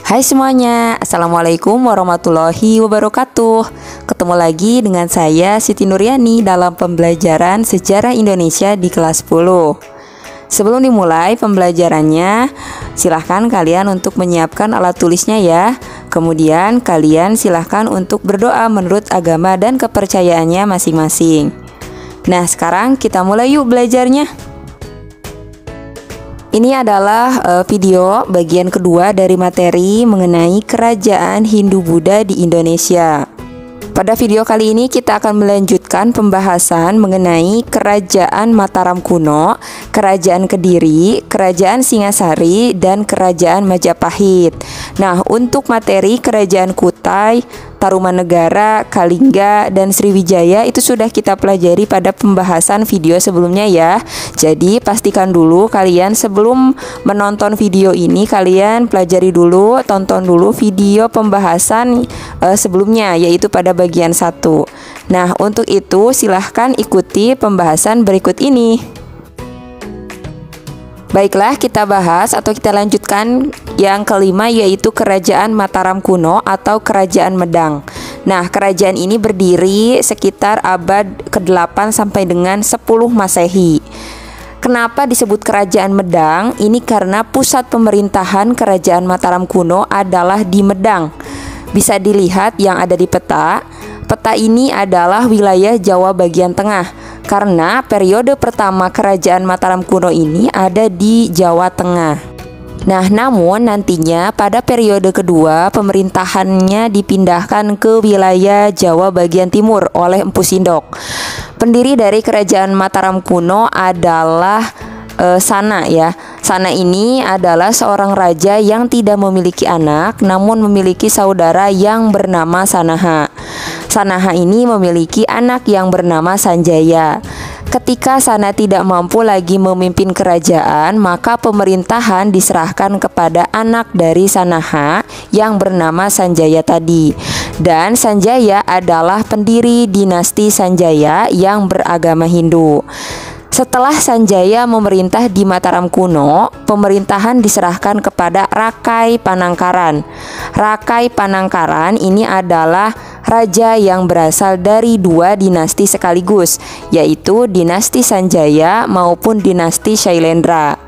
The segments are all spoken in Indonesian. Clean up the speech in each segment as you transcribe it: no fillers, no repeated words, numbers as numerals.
Hai semuanya, Assalamualaikum warahmatullahi wabarakatuh. Ketemu lagi dengan saya Siti Nuryani dalam pembelajaran Sejarah Indonesia di kelas 10. Sebelum dimulai pembelajarannya, silahkan kalian untuk menyiapkan alat tulisnya ya. Kemudian kalian silahkan untuk berdoa menurut agama dan kepercayaannya masing-masing. Nah, sekarang kita mulai yuk belajarnya. Ini adalah video bagian kedua dari materi mengenai kerajaan Hindu-Buddha di Indonesia. Pada video kali ini kita akan melanjutkan pembahasan mengenai Kerajaan Mataram kuno, Kerajaan Kediri, Kerajaan Singasari, dan Kerajaan Majapahit. Nah, untuk materi Kerajaan Kutai, Tarumanegara, Kalingga, dan Sriwijaya itu sudah kita pelajari pada pembahasan video sebelumnya ya. Jadi pastikan dulu kalian sebelum menonton video ini kalian pelajari dulu, tonton dulu video pembahasan sebelumnya, yaitu pada bagian 1. Nah, untuk itu silahkan ikuti pembahasan berikut ini. Baiklah, kita bahas atau kita lanjutkan yang kelima, yaitu Kerajaan Mataram kuno atau Kerajaan Medang. Nah, kerajaan ini berdiri sekitar abad ke-8 sampai dengan 10 Masehi. Kenapa disebut Kerajaan Medang? Ini karena pusat pemerintahan Kerajaan Mataram kuno adalah di Medang. Bisa dilihat yang ada di peta. Peta ini adalah wilayah Jawa bagian tengah, karena periode pertama Kerajaan Mataram kuno ini ada di Jawa Tengah. Nah, namun nantinya pada periode kedua pemerintahannya dipindahkan ke wilayah Jawa bagian timur oleh Empu Sindok. Pendiri dari Kerajaan Mataram kuno adalah Sana ya. Sana ini adalah seorang raja yang tidak memiliki anak, namun memiliki saudara yang bernama Sanaha. Sanaha ini memiliki anak yang bernama Sanjaya. Ketika Sana tidak mampu lagi memimpin kerajaan, maka pemerintahan diserahkan kepada anak dari Sanaha yang bernama Sanjaya tadi. Dan Sanjaya adalah pendiri dinasti Sanjaya yang beragama Hindu. Setelah Sanjaya memerintah di Mataram kuno, pemerintahan diserahkan kepada Rakai Panangkaran. Rakai Panangkaran ini adalah raja yang berasal dari dua dinasti sekaligus, yaitu dinasti Sanjaya maupun dinasti Shailendra.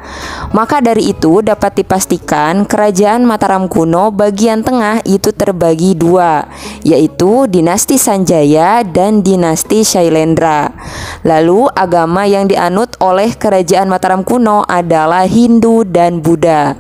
Maka dari itu dapat dipastikan Kerajaan Mataram kuno bagian tengah itu terbagi dua, yaitu dinasti Sanjaya dan dinasti Shailendra. Lalu agama yang dianut oleh Kerajaan Mataram kuno adalah Hindu dan Buddha.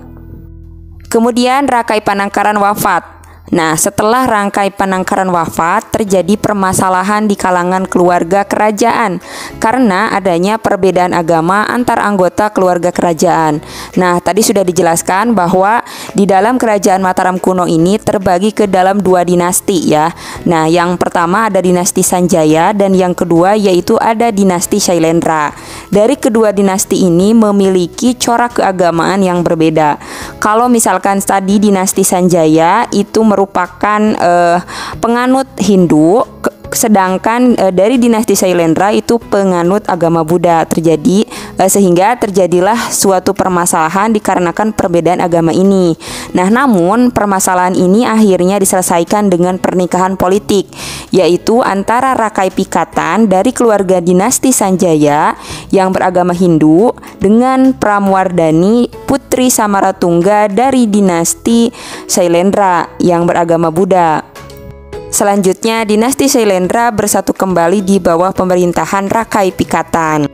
Kemudian Rakai Panangkaran wafat. Nah, setelah Rakai Panangkaran wafat, terjadi permasalahan di kalangan keluarga kerajaan karena adanya perbedaan agama antar anggota keluarga kerajaan. Nah, tadi sudah dijelaskan bahwa di dalam Kerajaan Mataram kuno ini terbagi ke dalam dua dinasti ya. Nah, yang pertama ada dinasti Sanjaya dan yang kedua yaitu ada dinasti Shailendra. Dari kedua dinasti ini memiliki corak keagamaan yang berbeda. Kalau misalkan tadi dinasti Sanjaya itu merupakan penganut Hindu, sedangkan dari dinasti Shailendra itu penganut agama Buddha. Sehingga terjadilah suatu permasalahan dikarenakan perbedaan agama ini. Nah, namun permasalahan ini akhirnya diselesaikan dengan pernikahan politik, yaitu antara Rakai Pikatan dari keluarga dinasti Sanjaya yang beragama Hindu dengan Pramwardhani putri Samaratungga dari dinasti Shailendra yang beragama Buddha. Selanjutnya, dinasti Shailendra bersatu kembali di bawah pemerintahan Rakai Pikatan.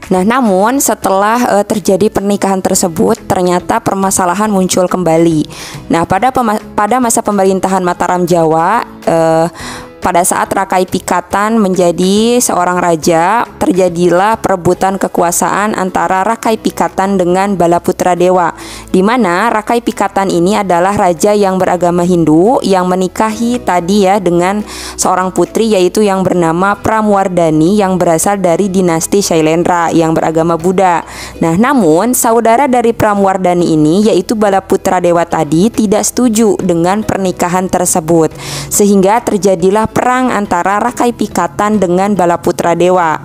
Nah, namun setelah terjadi pernikahan tersebut, ternyata permasalahan muncul kembali. Nah, pada masa pemerintahan Mataram Jawa, pada saat Rakai Pikatan menjadi seorang raja, terjadilah perebutan kekuasaan antara Rakai Pikatan dengan Balaputra Dewa, di mana Rakai Pikatan ini adalah raja yang beragama Hindu yang menikahi tadi ya dengan seorang putri, yaitu yang bernama Pramwardhani yang berasal dari dinasti Shailendra yang beragama Buddha. Nah, namun saudara dari Pramwardhani ini yaitu Balaputra Dewa tadi tidak setuju dengan pernikahan tersebut, sehingga terjadilah perang antara Rakai Pikatan dengan Balaputra Dewa.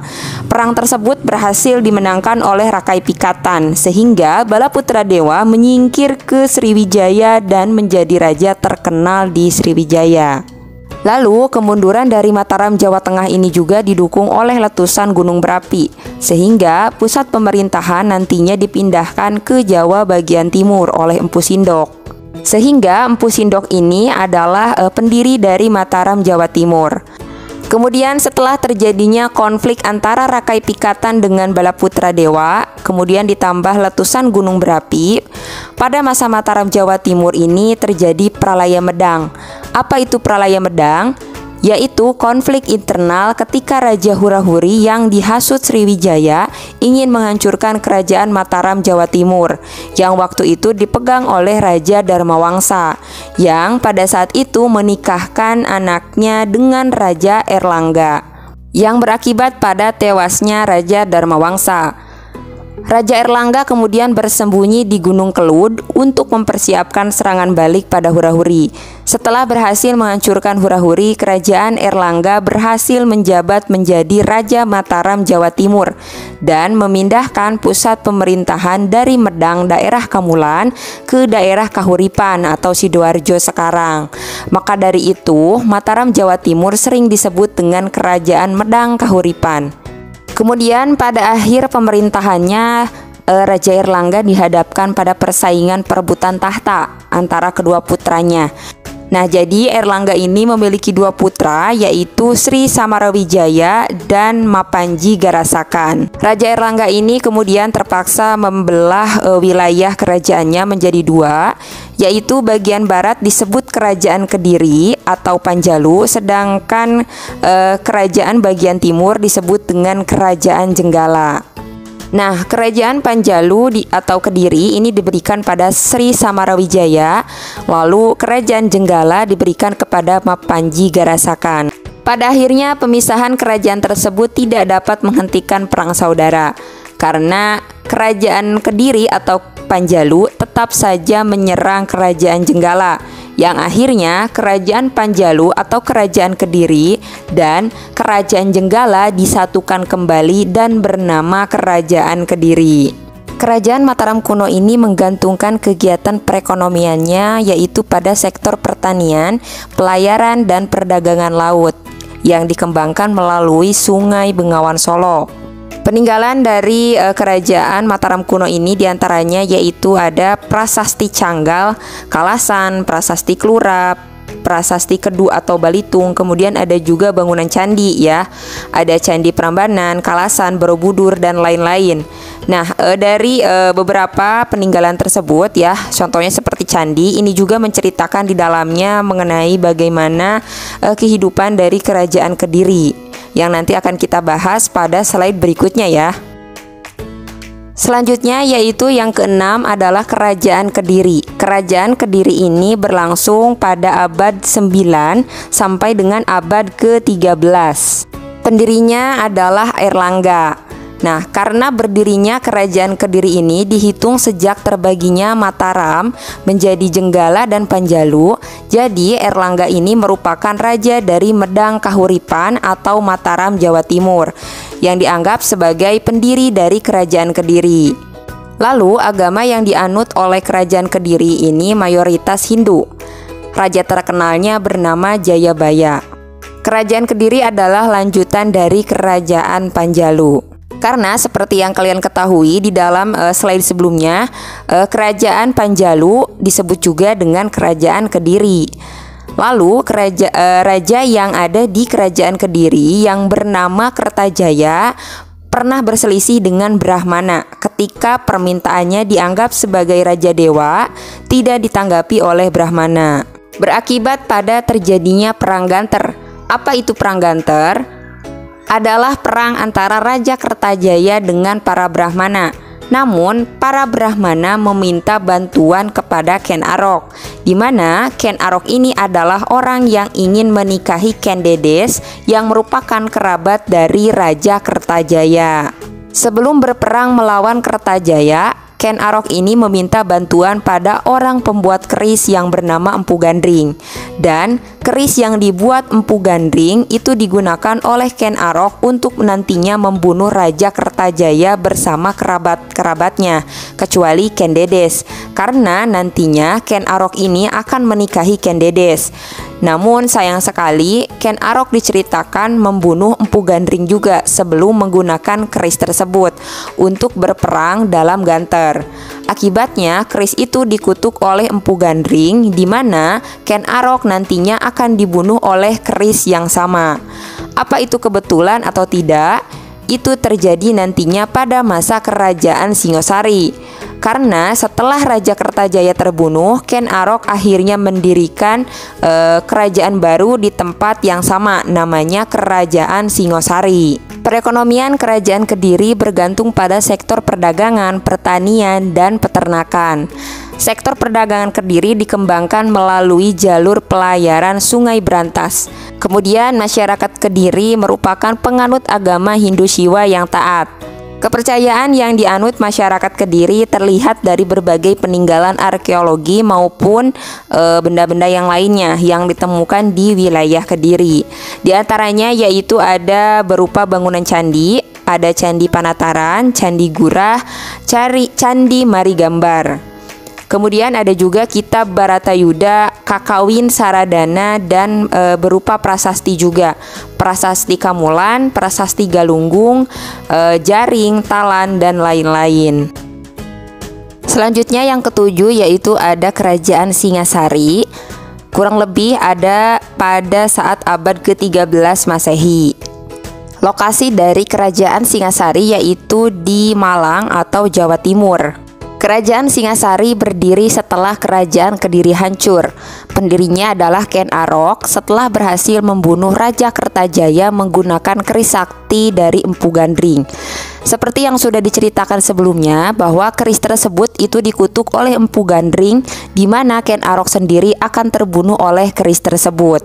Perang tersebut berhasil dimenangkan oleh Rakai Pikatan, sehingga Balaputradewa menyingkir ke Sriwijaya dan menjadi raja terkenal di Sriwijaya. Lalu kemunduran dari Mataram Jawa Tengah ini juga didukung oleh letusan gunung berapi, sehingga pusat pemerintahan nantinya dipindahkan ke Jawa bagian timur oleh Empu Sindok. Sehingga Empu Sindok ini adalah pendiri dari Mataram Jawa Timur. Kemudian setelah terjadinya konflik antara Rakai Pikatan dengan Balaputradewa, kemudian ditambah letusan gunung berapi, pada masa Mataram Jawa Timur ini terjadi Pralaya Medang. Apa itu Pralaya Medang? Yaitu konflik internal ketika Raja Hura-Huri yang dihasut Sriwijaya ingin menghancurkan kerajaan Mataram Jawa Timur yang waktu itu dipegang oleh Raja Dharmawangsa yang pada saat itu menikahkan anaknya dengan Raja Erlangga yang berakibat pada tewasnya Raja Dharmawangsa. Raja Erlangga kemudian bersembunyi di Gunung Kelud untuk mempersiapkan serangan balik pada Hura-Huri. Setelah berhasil menghancurkan Hura-Huri, kerajaan Erlangga berhasil menjabat menjadi Raja Mataram Jawa Timur dan memindahkan pusat pemerintahan dari Medang daerah Kamulan ke daerah Kahuripan atau Sidoarjo sekarang. Maka dari itu, Mataram Jawa Timur sering disebut dengan Kerajaan Medang Kahuripan. Kemudian pada akhir pemerintahannya, Raja Erlangga dihadapkan pada persaingan perebutan tahta antara kedua putranya. Nah, jadi Erlangga ini memiliki dua putra, yaitu Sri Samarawijaya dan Mapanji Garasakan. Raja Erlangga ini kemudian terpaksa membelah wilayah kerajaannya menjadi dua, yaitu bagian barat disebut Kerajaan Kediri atau Panjalu, sedangkan kerajaan bagian timur disebut dengan Kerajaan Jenggala. Nah, Kerajaan Panjalu atau Kediri ini diberikan pada Sri Samarawijaya, lalu Kerajaan Jenggala diberikan kepada Mapanji Garasakan. Pada akhirnya pemisahan kerajaan tersebut tidak dapat menghentikan perang saudara, karena Kerajaan Kediri atau Panjalu tetap saja menyerang Kerajaan Jenggala, yang akhirnya Kerajaan Panjalu atau Kerajaan Kediri dan Kerajaan Jenggala disatukan kembali dan bernama Kerajaan Kediri. Kerajaan Mataram kuno ini menggantungkan kegiatan perekonomiannya yaitu pada sektor pertanian, pelayaran, dan perdagangan laut yang dikembangkan melalui Sungai Bengawan Solo. Peninggalan dari kerajaan Mataram kuno ini diantaranya yaitu ada Prasasti Canggal, Kalasan, Prasasti Klura, Prasasti Kedu atau Balitung, kemudian ada juga bangunan candi ya, ada Candi Prambanan, Kalasan, Borobudur, dan lain-lain. Nah, dari beberapa peninggalan tersebut ya, contohnya seperti candi, ini juga menceritakan di dalamnya mengenai bagaimana kehidupan dari Kerajaan Kediri yang nanti akan kita bahas pada slide berikutnya ya. Selanjutnya yaitu yang keenam adalah Kerajaan Kediri. Kerajaan Kediri ini berlangsung pada abad 9 sampai dengan abad ke-13. Pendirinya adalah Erlangga. Nah, karena berdirinya Kerajaan Kediri ini dihitung sejak terbaginya Mataram menjadi Jenggala dan Panjalu, jadi Erlangga ini merupakan raja dari Medang Kahuripan atau Mataram Jawa Timur yang dianggap sebagai pendiri dari Kerajaan Kediri. Lalu, agama yang dianut oleh Kerajaan Kediri ini mayoritas Hindu. Raja terkenalnya bernama Jayabaya. Kerajaan Kediri adalah lanjutan dari Kerajaan Panjalu. Karena seperti yang kalian ketahui di dalam slide sebelumnya, Kerajaan Panjalu disebut juga dengan Kerajaan Kediri. Lalu raja yang ada di Kerajaan Kediri yang bernama Kertajaya pernah berselisih dengan Brahmana ketika permintaannya dianggap sebagai raja dewa tidak ditanggapi oleh Brahmana. Berakibat pada terjadinya perang Ganter. Apa itu perang Ganter? Adalah perang antara Raja Kertajaya dengan para Brahmana. Namun, para Brahmana meminta bantuan kepada Ken Arok, di mana Ken Arok ini adalah orang yang ingin menikahi Ken Dedes yang merupakan kerabat dari Raja Kertajaya. Sebelum berperang melawan Kertajaya, Ken Arok ini meminta bantuan pada orang pembuat keris yang bernama Empu Gandring. Dan keris yang dibuat Empu Gandring itu digunakan oleh Ken Arok untuk nantinya membunuh Raja Kertajaya bersama kerabat-kerabatnya, kecuali Ken Dedes, karena nantinya Ken Arok ini akan menikahi Ken Dedes. Namun sayang sekali Ken Arok diceritakan membunuh Empu Gandring juga sebelum menggunakan keris tersebut untuk berperang dalam Ganter. Akibatnya keris itu dikutuk oleh Empu Gandring, di mana Ken Arok nantinya akan dibunuh oleh keris yang sama. Apa itu kebetulan atau tidak? Itu terjadi nantinya pada masa kerajaan Singosari. Karena setelah Raja Kertajaya terbunuh, Ken Arok akhirnya mendirikan kerajaan baru di tempat yang sama, namanya Kerajaan Singosari. Perekonomian Kerajaan Kediri bergantung pada sektor perdagangan, pertanian, dan peternakan. Sektor perdagangan Kediri dikembangkan melalui jalur pelayaran Sungai Brantas. Kemudian masyarakat Kediri merupakan penganut agama Hindu Siwa yang taat. Kepercayaan yang dianut masyarakat Kediri terlihat dari berbagai peninggalan arkeologi maupun benda-benda yang lainnya yang ditemukan di wilayah Kediri. Di antaranya yaitu ada berupa bangunan candi, ada Candi Panataran, Candi Gurah, Candi Marigambar. Kemudian ada juga kitab Baratayuda, Kakawin Saradana, dan berupa prasasti juga. Prasasti Kamulan, prasasti Galunggung, Jaring, Talan, dan lain-lain. Selanjutnya yang ketujuh yaitu ada Kerajaan Singasari. Kurang lebih ada pada saat abad ke-13 Masehi. Lokasi dari Kerajaan Singasari yaitu di Malang atau Jawa Timur. Kerajaan Singasari berdiri setelah Kerajaan Kediri hancur. Pendirinya adalah Ken Arok setelah berhasil membunuh Raja Kertajaya menggunakan keris sakti dari Empu Gandring. Seperti yang sudah diceritakan sebelumnya bahwa keris tersebut itu dikutuk oleh Empu Gandring, di mana Ken Arok sendiri akan terbunuh oleh keris tersebut.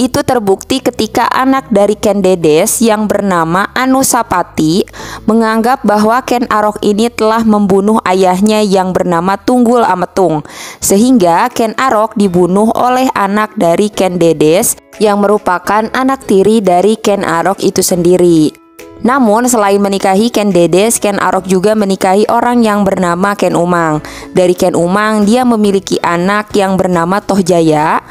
Itu terbukti ketika anak dari Ken Dedes yang bernama Anusapati menganggap bahwa Ken Arok ini telah membunuh ayahnya yang bernama Tunggul Ametung, sehingga Ken Arok dibunuh oleh anak dari Ken Dedes yang merupakan anak tiri dari Ken Arok itu sendiri. Namun selain menikahi Ken Dedes, Ken Arok juga menikahi orang yang bernama Ken Umang. Dari Ken Umang dia memiliki anak yang bernama Tohjaya.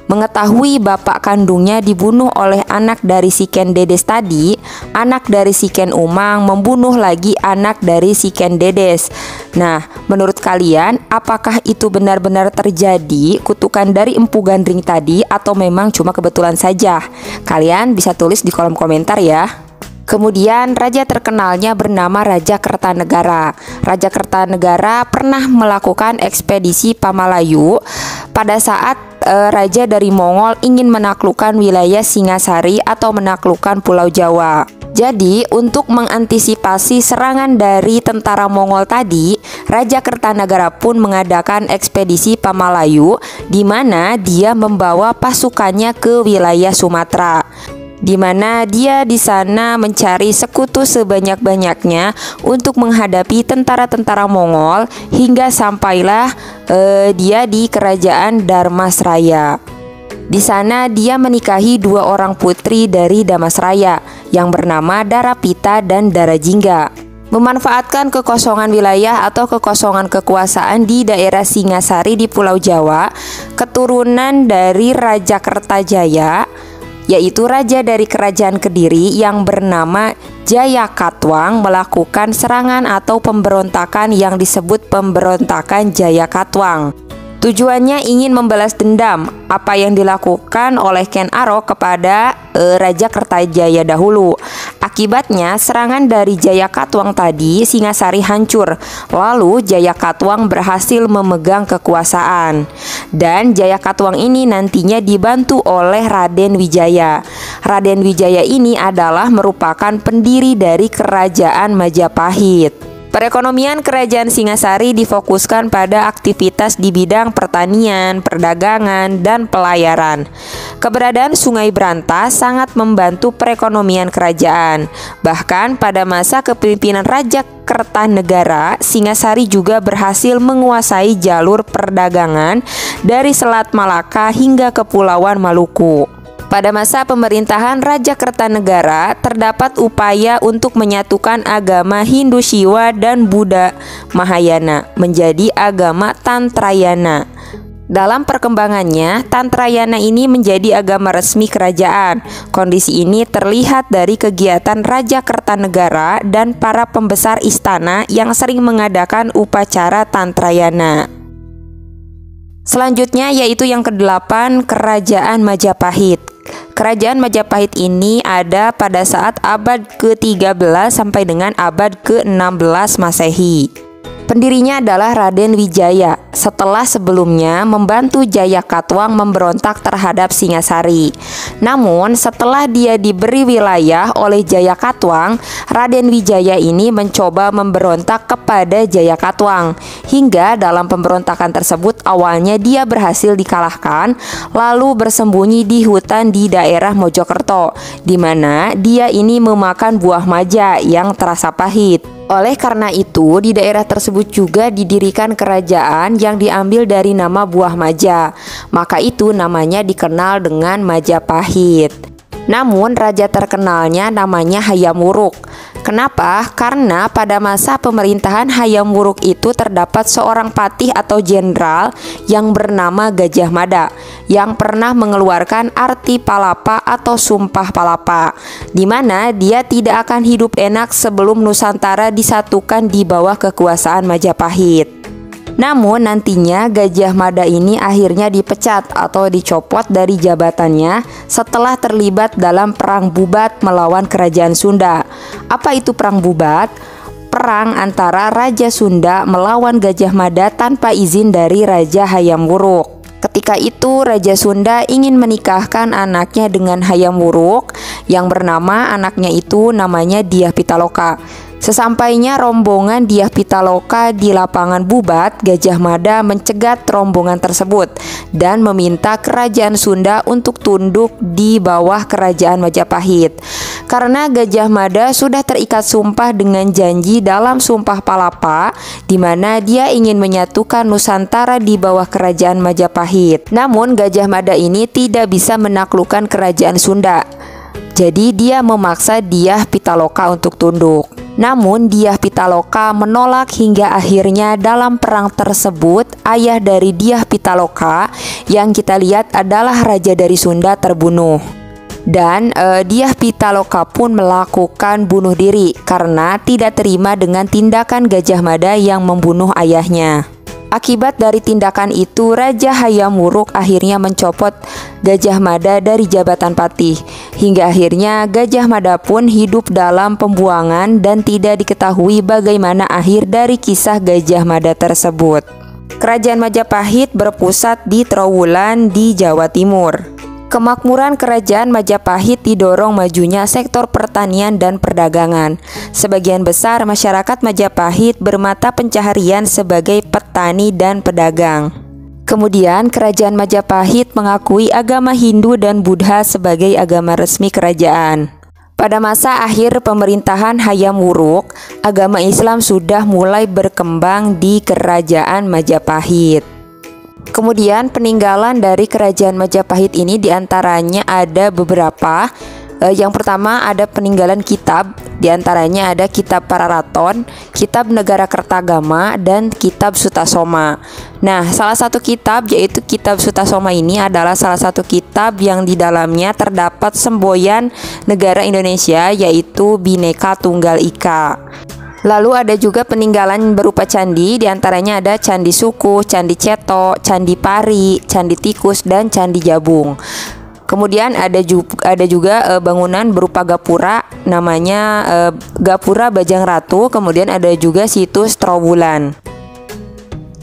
Mengetahui bapak kandungnya dibunuh oleh anak dari si Ken Dedes tadi, anak dari si Ken Umang membunuh lagi anak dari si Ken Dedes. Nah, menurut kalian apakah itu benar-benar terjadi kutukan dari Empu Gandring tadi atau memang cuma kebetulan saja? Kalian bisa tulis di kolom komentar ya. Kemudian raja terkenalnya bernama Raja Kertanegara. Raja Kertanegara pernah melakukan ekspedisi Pamalayu pada saat raja dari Mongol ingin menaklukkan wilayah Singasari atau menaklukkan Pulau Jawa. Jadi untuk mengantisipasi serangan dari tentara Mongol tadi, Raja Kertanegara pun mengadakan ekspedisi Pamalayu, di mana dia membawa pasukannya ke wilayah Sumatera, di mana dia di sana mencari sekutu sebanyak-banyaknya untuk menghadapi tentara-tentara Mongol hingga sampailah dia di kerajaan Dharmasraya. Di sana dia menikahi dua orang putri dari Damasraya yang bernama Darapita dan Darajingga. Memanfaatkan kekosongan wilayah atau kekosongan kekuasaan di daerah Singasari di Pulau Jawa, keturunan dari Raja Kertajaya, yaitu raja dari kerajaan Kediri yang bernama Jayakatwang, melakukan serangan atau pemberontakan yang disebut pemberontakan Jayakatwang. Tujuannya ingin membalas dendam apa yang dilakukan oleh Ken Arok kepada Raja Kertajaya dahulu. Akibatnya serangan dari Jayakatwang tadi, Singasari hancur. Lalu Jayakatwang berhasil memegang kekuasaan. Dan Jayakatwang ini nantinya dibantu oleh Raden Wijaya. Raden Wijaya ini adalah merupakan pendiri dari kerajaan Majapahit. Perekonomian Kerajaan Singasari difokuskan pada aktivitas di bidang pertanian, perdagangan, dan pelayaran. Keberadaan Sungai Brantas sangat membantu perekonomian kerajaan. Bahkan pada masa kepemimpinan Raja Kertanegara, Singasari juga berhasil menguasai jalur perdagangan dari Selat Malaka hingga Kepulauan Maluku. Pada masa pemerintahan Raja Kertanegara, terdapat upaya untuk menyatukan agama Hindu Shiva dan Buddha Mahayana menjadi agama Tantrayana. Dalam perkembangannya, Tantrayana ini menjadi agama resmi kerajaan. Kondisi ini terlihat dari kegiatan Raja Kertanegara dan para pembesar istana yang sering mengadakan upacara Tantrayana. Selanjutnya yaitu yang ke-8, Kerajaan Majapahit. Kerajaan Majapahit ini ada pada saat abad ke-13 sampai dengan abad ke-16 Masehi. Pendirinya adalah Raden Wijaya, setelah sebelumnya membantu Jayakatwang memberontak terhadap Singasari. Namun setelah dia diberi wilayah oleh Jayakatwang, Raden Wijaya ini mencoba memberontak kepada Jayakatwang. Hingga dalam pemberontakan tersebut awalnya dia berhasil dikalahkan, lalu bersembunyi di hutan di daerah Mojokerto, di mana dia ini memakan buah maja yang terasa pahit. Oleh karena itu, di daerah tersebut juga didirikan kerajaan yang diambil dari nama buah maja. Maka itu namanya dikenal dengan Majapahit. Namun raja terkenalnya namanya Hayam Wuruk. Kenapa? Karena pada masa pemerintahan Hayam Wuruk itu terdapat seorang patih atau jenderal yang bernama Gajah Mada yang pernah mengeluarkan arti palapa atau sumpah palapa, di mana dia tidak akan hidup enak sebelum Nusantara disatukan di bawah kekuasaan Majapahit. Namun nantinya Gajah Mada ini akhirnya dipecat atau dicopot dari jabatannya setelah terlibat dalam Perang Bubat melawan Kerajaan Sunda. Apa itu Perang Bubat? Perang antara Raja Sunda melawan Gajah Mada tanpa izin dari Raja Hayam Wuruk. Ketika itu Raja Sunda ingin menikahkan anaknya dengan Hayam Wuruk yang bernama anaknya itu namanya Dyah Pitaloka. Sesampainya rombongan Dyah Pitaloka di lapangan Bubat, Gajah Mada mencegat rombongan tersebut dan meminta Kerajaan Sunda untuk tunduk di bawah Kerajaan Majapahit. Karena Gajah Mada sudah terikat sumpah dengan janji dalam Sumpah Palapa, di mana dia ingin menyatukan Nusantara di bawah Kerajaan Majapahit. Namun Gajah Mada ini tidak bisa menaklukkan Kerajaan Sunda. Jadi dia memaksa Dyah Pitaloka untuk tunduk. Namun Dyah Pitaloka menolak hingga akhirnya dalam perang tersebut ayah dari Dyah Pitaloka yang kita lihat adalah raja dari Sunda terbunuh. Dan Dyah Pitaloka pun melakukan bunuh diri karena tidak terima dengan tindakan Gajah Mada yang membunuh ayahnya. Akibat dari tindakan itu, Raja Hayam Wuruk akhirnya mencopot Gajah Mada dari jabatan patih. Hingga akhirnya Gajah Mada pun hidup dalam pembuangan dan tidak diketahui bagaimana akhir dari kisah Gajah Mada tersebut. Kerajaan Majapahit berpusat di Trowulan di Jawa Timur. Kemakmuran Kerajaan Majapahit didorong majunya sektor pertanian dan perdagangan. Sebagian besar masyarakat Majapahit bermata pencaharian sebagai petani dan pedagang. Kemudian Kerajaan Majapahit mengakui agama Hindu dan Buddha sebagai agama resmi kerajaan. Pada masa akhir pemerintahan Hayam Wuruk, agama Islam sudah mulai berkembang di Kerajaan Majapahit. Kemudian peninggalan dari Kerajaan Majapahit ini diantaranya ada beberapa. Yang pertama ada peninggalan kitab, diantaranya ada Kitab Pararaton, Kitab Negara Kertagama, dan Kitab Sutasoma. Nah, salah satu kitab yaitu Kitab Sutasoma ini adalah salah satu kitab yang di dalamnya terdapat semboyan negara Indonesia yaitu Bhinneka Tunggal Ika. Lalu ada juga peninggalan berupa candi, diantaranya ada Candi Suku, Candi Ceto, Candi Pari, Candi Tikus, dan Candi Jabung. Kemudian ada juga bangunan berupa gapura, namanya Gapura Bajang Ratu. Kemudian ada juga situs Trowulan.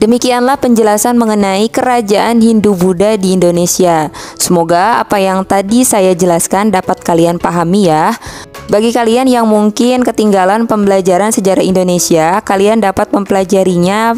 Demikianlah penjelasan mengenai kerajaan Hindu-Buddha di Indonesia. Semoga apa yang tadi saya jelaskan dapat kalian pahami ya. Bagi kalian yang mungkin ketinggalan pembelajaran sejarah Indonesia, kalian dapat mempelajarinya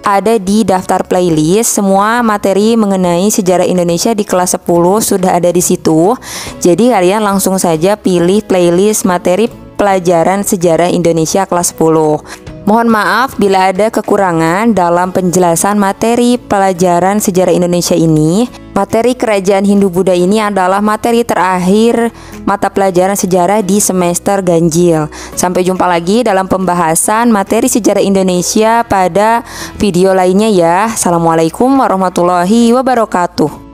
ada di daftar playlist. Semua materi mengenai sejarah Indonesia di kelas 10 sudah ada di situ. Jadi kalian langsung saja pilih playlist materi pelajaran sejarah Indonesia kelas 10. Mohon maaf bila ada kekurangan dalam penjelasan materi pelajaran sejarah Indonesia ini. Materi kerajaan Hindu-Buddha ini adalah materi terakhir mata pelajaran sejarah di semester ganjil. Sampai jumpa lagi dalam pembahasan materi sejarah Indonesia pada video lainnya ya. Assalamualaikum warahmatullahi wabarakatuh.